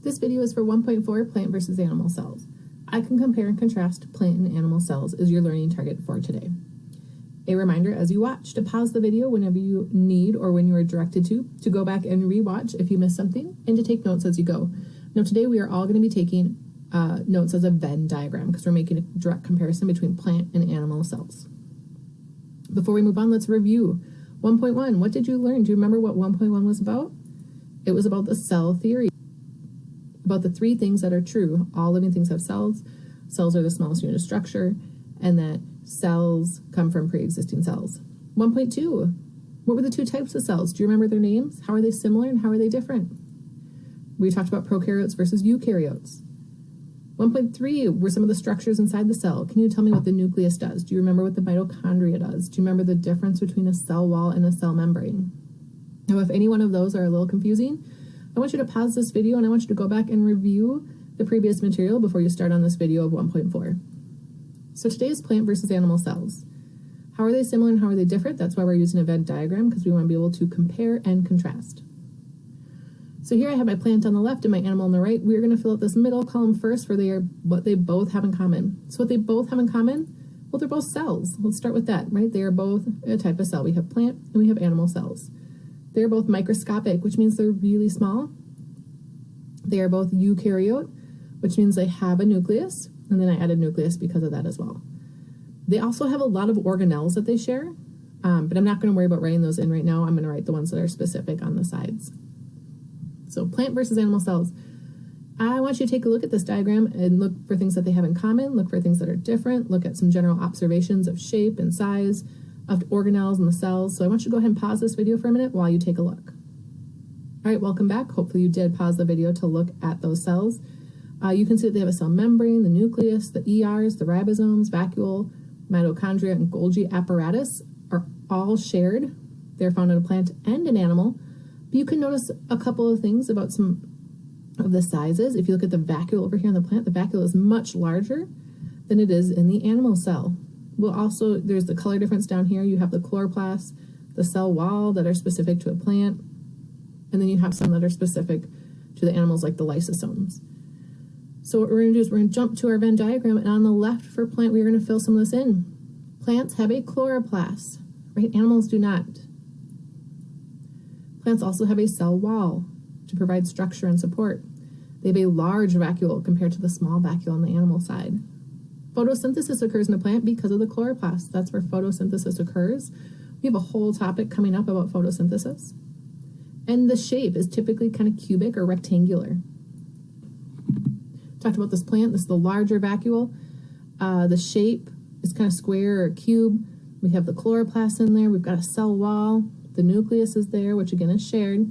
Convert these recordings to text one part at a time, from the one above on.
This video is for 1.4 plant versus animal cells. I can compare and contrast plant and animal cells as your learning target for today. A reminder as you watch to pause the video whenever you need or when you are directed to go back and rewatch if you missed something, and to take notes as you go. Now today we are all going to be taking notes as a Venn diagram because we're making a direct comparison between plant and animal cells. Before we move on, let's review 1.1. What did you learn? Do you remember what 1.1 was about? It was about the cell theory, about the three things that are true. All living things have cells. Cells are the smallest unit of structure, and that cells come from pre-existing cells. 1.2, what were the two types of cells? Do you remember their names? How are they similar and how are they different? We talked about prokaryotes versus eukaryotes. 1.3 were some of the structures inside the cell. Can you tell me what the nucleus does? Do you remember what the mitochondria does? Do you remember the difference between a cell wall and a cell membrane? Now, if any one of those are a little confusing, I want you to pause this video and I want you to go back and review the previous material before you start on this video of 1.4. So today is plant versus animal cells. How are they similar and how are they different? That's why we're using a Venn diagram, because we want to be able to compare and contrast. So here I have my plant on the left and my animal on the right. We're going to fill out this middle column first for what they both have in common. So what they both have in common, well, they're both cells. Let's start with that, right? They are both a type of cell. We have plant and we have animal cells. They're both microscopic, which means they're really small. They are both eukaryote, which means they have a nucleus, and then I added nucleus because of that as well. They also have a lot of organelles that they share, but I'm not going to worry about writing those in right now. I'm going to write the ones that are specific on the sides. So plant versus animal cells. I want you to take a look at this diagram and look for things that they have in common, look for things that are different, look at some general observations of shape and size, of organelles in the cells. So I want you to go ahead and pause this video for a minute while you take a look. All right, welcome back. Hopefully you did pause the video to look at those cells. You can see that they have a cell membrane, the nucleus, the ERs, the ribosomes, vacuole, mitochondria, and Golgi apparatus are all shared. They're found in a plant and an animal. But you can notice a couple of things about some of the sizes. If you look at the vacuole over here in the plant, the vacuole is much larger than it is in the animal cell. There's the color difference down here. You have the chloroplast, the cell wall that are specific to a plant, and then you have some that are specific to the animals like the lysosomes. So what we're going to do is we're going to jump to our Venn diagram, and on the left for plant, we're going to fill some of this in. Plants have a chloroplast, right? Animals do not. Plants also have a cell wall to provide structure and support. They have a large vacuole compared to the small vacuole on the animal side. Photosynthesis occurs in a plant because of the chloroplast. That's where photosynthesis occurs. We have a whole topic coming up about photosynthesis. And the shape is typically kind of cubic or rectangular. Talked about this plant. This is the larger vacuole. The shape is kind of square or cube. We have the chloroplast in there. We've got a cell wall. The nucleus is there, which again is shared.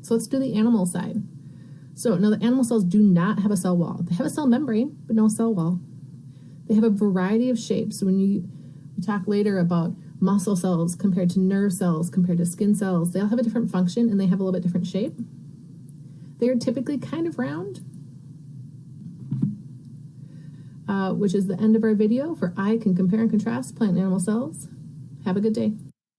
So let's do the animal side. So now the animal cells do not have a cell wall. They have a cell membrane, but no cell wall. They have a variety of shapes. So when we talk later about muscle cells compared to nerve cells, compared to skin cells, they all have a different function and they have a little bit different shape. They are typically kind of round, which is the end of our video for I can compare and contrast plant and animal cells. Have a good day.